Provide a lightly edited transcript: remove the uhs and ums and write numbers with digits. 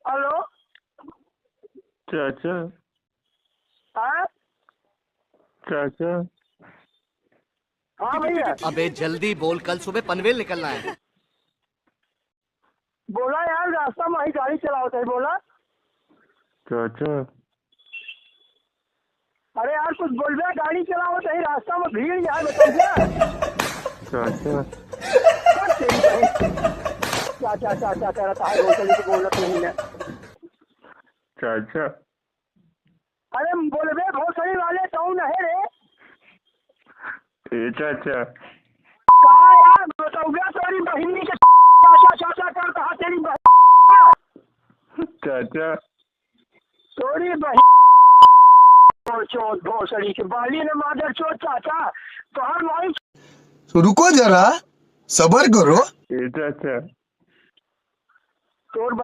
Hello चाचा हाँ चाचा हाँ भैया अबे जल्दी बोल, कल सुबह पनवेल निकलना है। बोला यार, रास्ता में ही गाड़ी चलाओ थे बोला। चाचा अरे यार कुछ बोल रहा, गाड़ी चलाओ थे रास्ता में भीड़ यार, बताओ क्या चाचा तेरी बहन क्या क्या क्या क्या कह रहा है, रोशनी को बोलत नहीं है। चाचा अरे बोल रहे भोसड़ी वाले कौन है रे? ए चाचा कहा यार बताओ क्या, तेरी बहनी के चाचा चाचा कर कहा, तेरी बहन चाचा तेरी बहन चोट भोसड़ी के बाली ने मादर चोट चाचा तोहर माई। रुको जरा, सबर करो। ए चाचा तोर